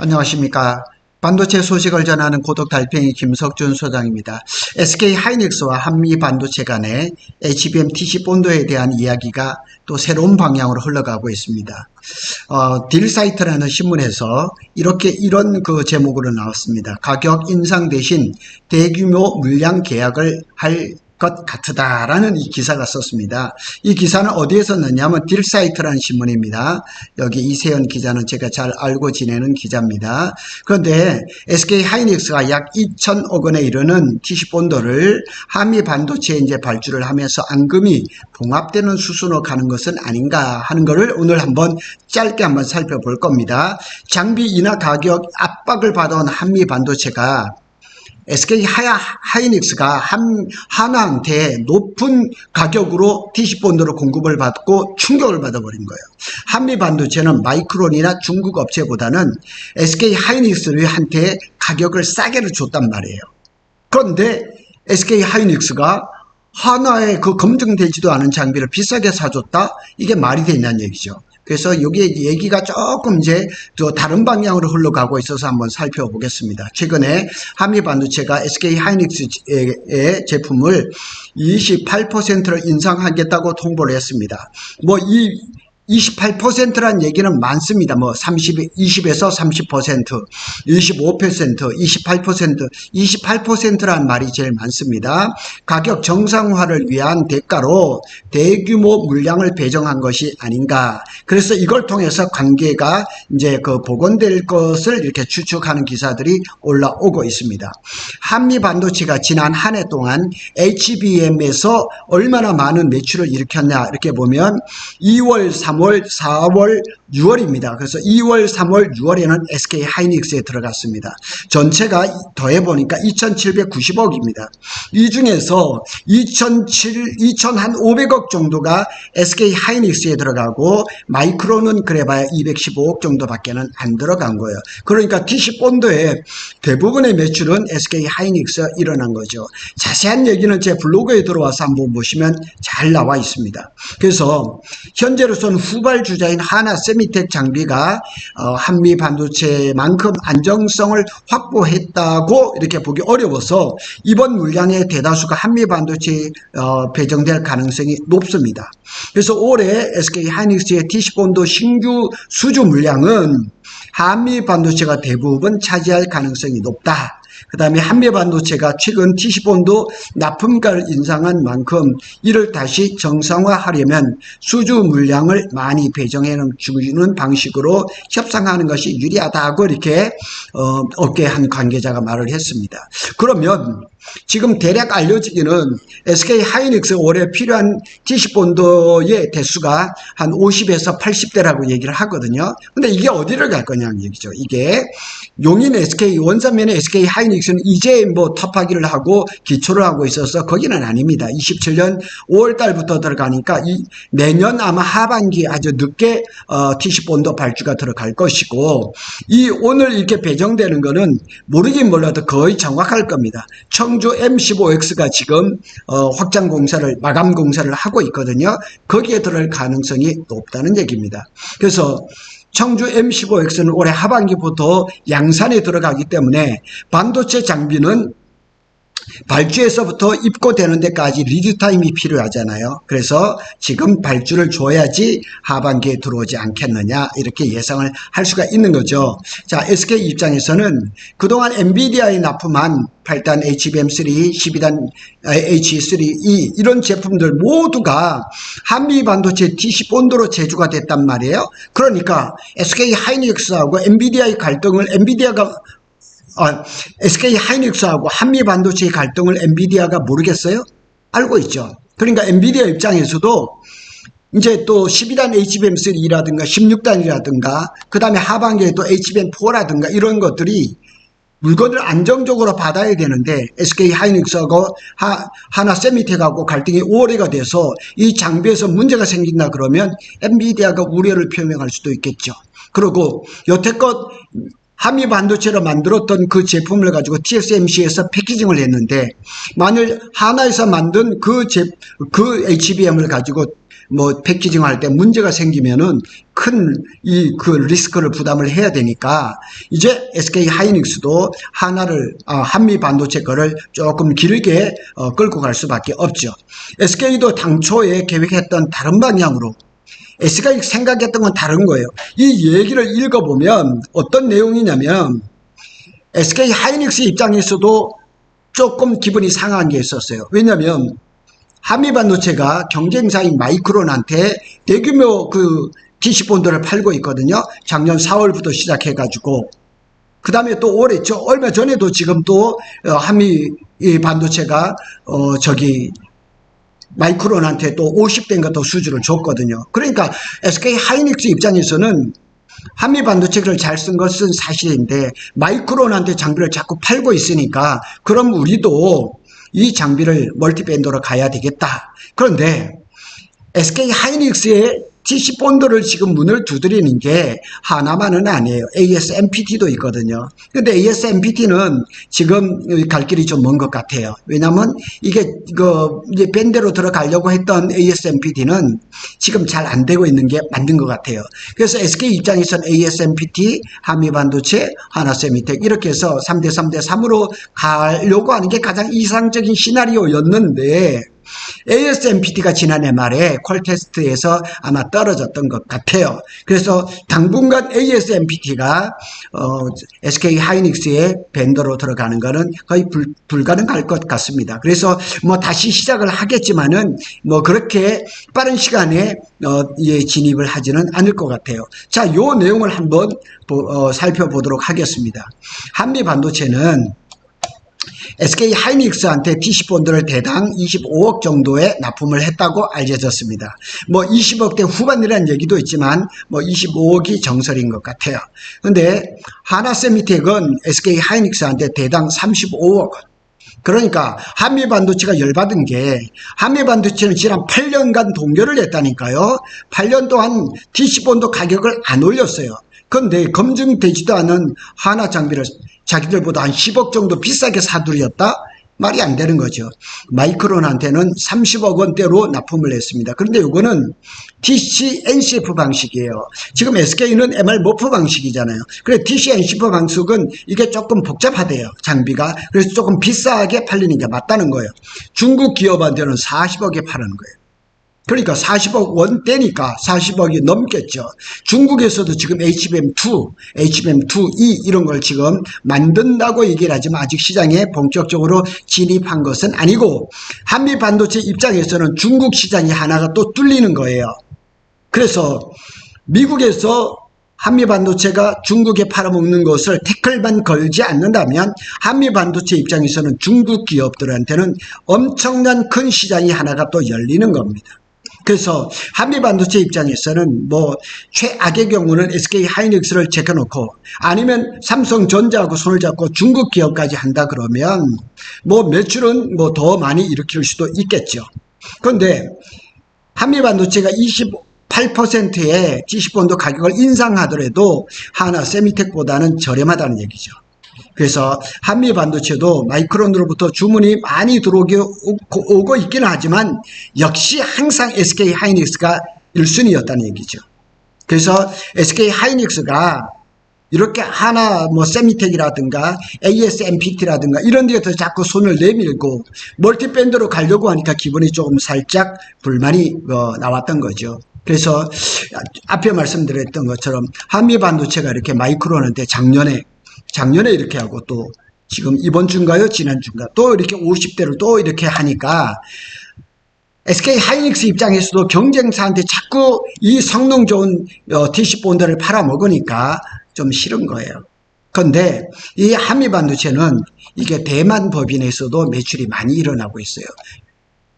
안녕하십니까. 반도체 소식을 전하는 고독 달팽이 김석준 소장입니다. SK 하이닉스와 한미 반도체 간의 HBM TC 본도에 대한 이야기가 또 새로운 방향으로 흘러가고 있습니다. 딜사이트라는 신문에서 이런 제목으로 나왔습니다. 가격 인상 대신 대규모 물량 계약을 할 것 같다라는 이 기사가 썼습니다. 이 기사는 어디에서 넣냐면 딜사이트라는 신문입니다. 여기 이세연 기자는 제가 잘 알고 지내는 기자입니다. 그런데 SK 하이닉스가 약 2천억 원에 이르는 TC 본도를 한미 반도체에 이제 발주를 하면서 앙금이 봉합되는 수순으로 가는 것은 아닌가 하는 것을 오늘 짧게 한번 살펴볼 겁니다. 장비 인하 가격 압박을 받아온 한미 반도체가 SK 하이닉스가 한화한테 높은 가격으로 TC 본드로 공급을 받고 충격을 받아버린 거예요. 한미 반도체는 마이크론이나 중국 업체보다는 SK 하이닉스한테 가격을 싸게 줬단 말이에요. 그런데 SK 하이닉스가 한화에 그 검증되지도 않은 장비를 비싸게 사줬다? 이게 말이 되냐는 얘기죠. 그래서 여기에 얘기가 조금 이제 또 다른 방향으로 흘러가고 있어서 한번 살펴보겠습니다. 최근에 한미 반도체가 SK 하이닉스의 제품을 28%를 인상하겠다고 통보를 했습니다. 28%란 얘기는 많습니다. 20에서 30%, 25%, 28%, 28%란 말이 제일 많습니다. 가격 정상화를 위한 대가로 대규모 물량을 배정한 것이 아닌가. 그래서 이걸 통해서 관계가 이제 복원될 것을 이렇게 추측하는 기사들이 올라오고 있습니다. 한미 반도체가 지난 한 해 동안 HBM에서 얼마나 많은 매출을 일으켰냐 이렇게 보면 2월, 3월, 4월, 6월입니다. 그래서 2월, 3월, 6월에는 SK 하이닉스에 들어갔습니다. 전체가 더해보니까 2,790억입니다. 이 중에서 2,500억 정도가 SK 하이닉스에 들어가고 마이크론은 그래봐야 215억 정도밖에는 안 들어간 거예요. 그러니까 TC 본드의 대부분의 매출은 SK 하이닉스에 일어난 거죠. 자세한 얘기는 제 블로그에 들어와서 한번 보시면 잘 나와 있습니다. 그래서 현재로서는 후발주자인 하나 세미텍 장비가 한미 반도체만큼 안정성을 확보했다고 이렇게 보기 어려워서 이번 물량의 대다수가 한미 반도체에 배정될 가능성이 높습니다. 그래서 올해 SK 하이닉스의 TC 본도 신규 수주 물량은 한미 반도체가 대부분 차지할 가능성이 높다. 그 다음에 한미 반도체가 최근 TC 본도 납품가를 인상한 만큼 이를 다시 정상화하려면 수주 물량을 많이 배정해 주는 방식으로 협상하는 것이 유리하다고 이렇게 업계 한 관계자가 말을 했습니다. 그러면 지금 대략 알려지기는 SK 하이닉스 올해 필요한 TC 본도의 대수가 한 50에서 80대라고 얘기를 하거든요. 근데 이게 어디를 갈 거냐는 얘기죠. 이게 용인 SK 원산면의 SK 하이닉스는 이제 탑하기를 하고 기초를 하고 있어서 거기는 아닙니다. 27년 5월 달부터 들어가니까 내년 아마 하반기 아주 늦게 TC 본도 발주가 들어갈 것이고 오늘 이렇게 배정되는 거는 모르긴 몰라도 거의 정확할 겁니다. 청주 M15X가 지금 확장 공사를 마감 공사를 하고 있거든요. 거기에 들어갈 가능성이 높다는 얘기입니다. 그래서 청주 M15X는 올해 하반기부터 양산에 들어가기 때문에 반도체 장비는 발주에서부터 입고되는 데까지 리드타임이 필요하잖아요. 그래서 지금 발주를 줘야지 하반기에 들어오지 않겠느냐 이렇게 예상을 할 수가 있는 거죠. 자, SK 입장에서는 그동안 엔비디아에 납품한 8단 HBM3, 12단 H3E 이런 제품들 모두가 한미 반도체 TC 본도로 제조가 됐단 말이에요. 그러니까 SK 하이닉스하고 엔비디아의 갈등을 SK 하이닉스하고 한미 반도체의 갈등을 엔비디아가 모르겠어요? 알고 있죠. 그러니까 엔비디아 입장에서도 이제 또 12단 HBM3라든가 16단이라든가 그 다음에 하반기에 또 HBM4라든가 이런 것들이 물건을 안정적으로 받아야 되는데 SK 하이닉스하고 하나 세미텍하고 갈등이 오래가 돼서 이 장비에서 문제가 생긴다 그러면 엔비디아가 우려를 표명할 수도 있겠죠. 그리고 여태껏 한미 반도체로 만들었던 그 제품을 가지고 TSMC에서 패키징을 했는데 만일 하나에서 만든 그 HBM을 가지고 뭐 패키징할 때 문제가 생기면은 큰 그 리스크를 부담을 해야 되니까 이제 SK 하이닉스도 한미 반도체 거를 조금 길게 끌고 갈 수밖에 없죠. SK도 당초에 계획했던 다른 방향으로 SK가 생각했던 건 다른 거예요. 이 얘기를 읽어보면 어떤 내용이냐면 SK 하이닉스 입장에서도 조금 기분이 상한 게 있었어요. 왜냐하면 한미 반도체가 경쟁사인 마이크론한테 대규모 그 TC본드를 팔고 있거든요. 작년 4월부터 시작해가지고 그 다음에 또 올해 얼마 전에도 지금 또 한미 반도체가 마이크론한테 또 50대인가 더 수주를 줬거든요. 그러니까 SK 하이닉스 입장에서는 한미 반도체를 잘 쓴 것은 사실인데 마이크론한테 장비를 자꾸 팔고 있으니까 그럼 우리도 이 장비를 멀티밴더로 가야 되겠다. 그런데 SK 하이닉스의 TC본드를 지금 문을 두드리는 게 하나만은 아니에요. ASMPT도 있거든요. 근데 ASMPT는 지금 갈 길이 좀 먼 것 같아요. 왜냐하면 이게 이제 밴드로 들어가려고 했던 ASMPT는 지금 잘 안 되고 있는 게 맞는 것 같아요. 그래서 SK 입장에서는 ASMPT, 한미반도체, 하나세미텍 이렇게 해서 3대 3대 3으로 가려고 하는 게 가장 이상적인 시나리오였는데 ASMPT가 지난해 말에 퀄테스트에서 아마 떨어졌던 것 같아요. 그래서 당분간 ASMPT가 SK 하이닉스의 밴더로 들어가는 것은 거의 불가능할 것 같습니다. 그래서 뭐 다시 시작을 하겠지만은 뭐 그렇게 빠른 시간에 진입을 하지는 않을 것 같아요. 자, 요 내용을 한번 살펴보도록 하겠습니다. 한미 반도체는 SK 하이닉스한테 TC본드를 대당 25억 정도에 납품을 했다고 알려졌습니다. 뭐 20억대 후반이라는 얘기도 있지만 뭐 25억이 정설인 것 같아요. 근데 하나세미텍은 SK 하이닉스한테 대당 35억. 그러니까 한미반도체가 열받은 게 한미반도체는 지난 8년간 동결을 했다니까요. 8년 동안 TC본드 가격을 안 올렸어요. 그런데 검증되지도 않은 하나 장비를 자기들보다 한 10억 정도 비싸게 사들였다? 말이 안 되는 거죠. 마이크론한테는 30억 원대로 납품을 했습니다. 그런데 이거는 TC NCF 방식이에요. 지금 SK는 MR 모프 방식이잖아요. 그래서 TC NCF 방식은 이게 조금 복잡하대요. 장비가. 그래서 조금 비싸게 팔리는 게 맞다는 거예요. 중국 기업한테는 40억에 파는 거예요. 그러니까 40억 원대니까 40억이 넘겠죠. 중국에서도 지금 HBM2, HBM2E 이런 걸 지금 만든다고 얘기를 하지만 아직 시장에 본격적으로 진입한 것은 아니고 한미 반도체 입장에서는 중국 시장이 하나가 또 뚫리는 거예요. 그래서 미국에서 한미 반도체가 중국에 팔아먹는 것을 태클만 걸지 않는다면 한미 반도체 입장에서는 중국 기업들한테는 엄청난 큰 시장이 하나가 또 열리는 겁니다. 그래서 한미 반도체 입장에서는 뭐 최악의 경우는 SK 하이닉스를 제껴놓고 아니면 삼성전자하고 손을 잡고 중국 기업까지 한다 그러면 뭐 매출은 뭐 더 많이 일으킬 수도 있겠죠. 그런데 한미 반도체가 28%의 TC본드 가격을 인상하더라도 하나 세미텍보다는 저렴하다는 얘기죠. 그래서 한미 반도체도 마이크론으로부터 주문이 많이 오고 있기는 하지만 역시 항상 SK 하이닉스가 1순위였다는 얘기죠. 그래서 SK 하이닉스가 이렇게 하나 뭐 세미텍이라든가 ASMPT라든가 이런 데에서 자꾸 손을 내밀고 멀티밴드로 가려고 하니까 기분이 조금 살짝 불만이 나왔던 거죠. 그래서 앞에 말씀드렸던 것처럼 한미 반도체가 이렇게 마이크론한테 작년에 이렇게 하고 또 지금 이번 주인가요? 지난 주인가? 또 이렇게 50대를 또 이렇게 하니까 SK 하이닉스 입장에서도 경쟁사한테 자꾸 이 성능 좋은 TC본드를 팔아먹으니까 좀 싫은 거예요. 그런데 이 한미 반도체는 이게 대만 법인에서도 매출이 많이 일어나고 있어요.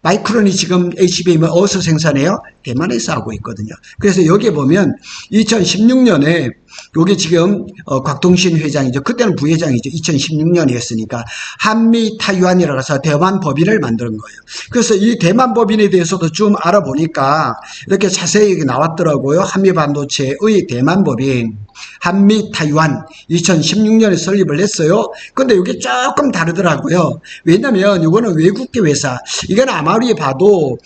마이크론이 지금 HBM을 어디서 생산해요? 대만에서 하고 있거든요. 그래서 여기에 보면 2016년에 여기 지금 곽동신 회장이죠. 그때는 부회장이죠. 2016년이었으니까 한미 타이완이라고 해서 대만 법인을 만드는 거예요. 그래서 이 대만 법인에 대해서도 좀 알아보니까 이렇게 자세히 나왔더라고요. 한미 반도체의 대만 법인. 한미 타이완 2016년에 설립을 했어요. 근데 이게 조금 다르더라고요. 왜냐면 이거는 외국계 회사. 이건 아무리 봐도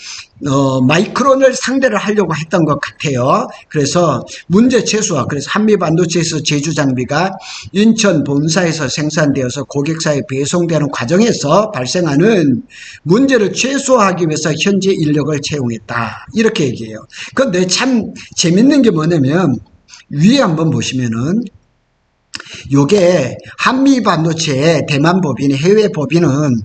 마이크론을 상대를 하려고 했던 것 같아요. 그래서 문제 최소화. 그래서 한미 반도체에서 제조 장비가 인천 본사에서 생산되어서 고객사에 배송되는 과정에서 발생하는 문제를 최소화하기 위해서 현재 인력을 채용했다. 이렇게 얘기해요. 근데 참 재밌는 게 뭐냐면 위에 한번 보시면은 요게 한미 반도체의 대만 법인, 해외 법인은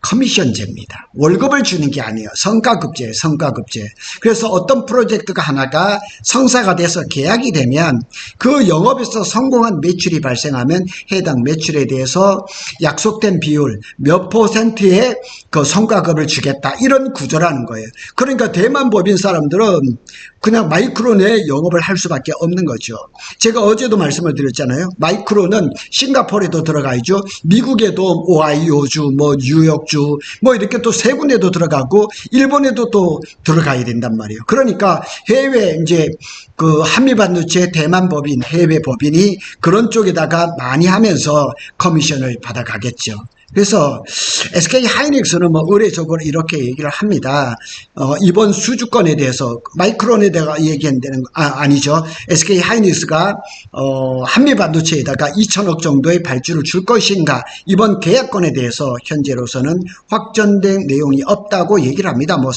커미션제입니다. 월급을 주는 게 아니에요. 성과급제예요. 성과급제. 그래서 어떤 프로젝트가 하나가 성사가 돼서 계약이 되면 그 영업에서 성공한 매출이 발생하면 해당 매출에 대해서 약속된 비율 몇 %의 그 성과급을 주겠다. 이런 구조라는 거예요. 그러니까 대만 법인 사람들은 그냥 마이크론에 영업을 할 수밖에 없는 거죠. 제가 어제도 말씀을 드렸잖아요. 마이크론은 싱가포르에도 들어가 있죠. 미국에도 오하이오주, 뭐 뉴욕주, 뭐 이렇게 또 세 군데도 들어가고 일본에도 또 들어가야 된단 말이에요. 그러니까 해외 이제 그 한미 반도체 대만 법인, 해외 법인이 그런 쪽에다가 많이 하면서 커미션을 받아가겠죠. 그래서 SK 하이닉스는 뭐 의례적으로 이렇게 얘기를 합니다. 이번 수주권에 대해서 마이크론에 대해 얘기한다는 거 아니죠. SK 하이닉스가 한미 반도체에다가 2천억 정도의 발주를 줄 것인가, 이번 계약권에 대해서 현재로서는 확정된 내용이 없다고 얘기를 합니다. 뭐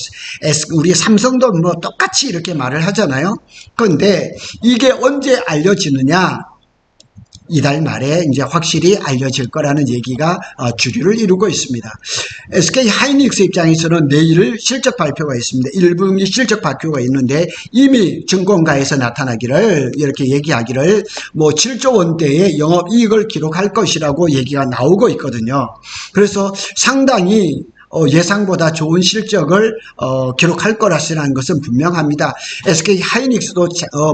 우리 삼성도 뭐 똑같이 이렇게 말을 하잖아요. 그런데 이게 언제 알려지느냐? 이달 말에 이제 확실히 알려질 거라는 얘기가 주류를 이루고 있습니다. SK 하이닉스 입장에서는 내일 실적 발표가 있습니다. 1분기 실적 발표가 있는데 이미 증권가에서 나타나기를 이렇게 얘기하기를 뭐 7조 원대의 영업이익을 기록할 것이라고 얘기가 나오고 있거든요. 그래서 상당히 예상보다 좋은 실적을 기록할 거라는 것은 분명합니다. SK 하이닉스도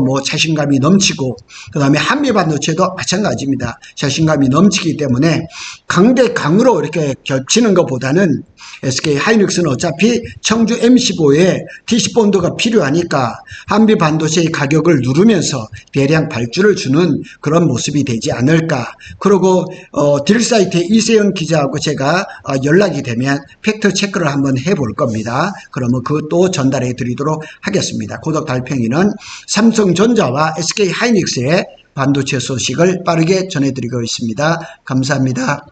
뭐 자신감이 넘치고, 그 다음에 한미 반도체도 마찬가지입니다. 자신감이 넘치기 때문에 강대강으로 이렇게 겹치는 것보다는 SK 하이닉스는 어차피 청주 M15에 TC본드가 필요하니까 한미 반도체의 가격을 누르면서 대량 발주를 주는 그런 모습이 되지 않을까. 그리고 딜사이트의 이세영 기자하고 제가 연락이 되면 팩트 체크를 한번 해볼 겁니다. 그러면 그것도 전달해 드리도록 하겠습니다. 고독 달팽이는 삼성전자와 SK 하이닉스의 반도체 소식을 빠르게 전해드리고 있습니다. 감사합니다.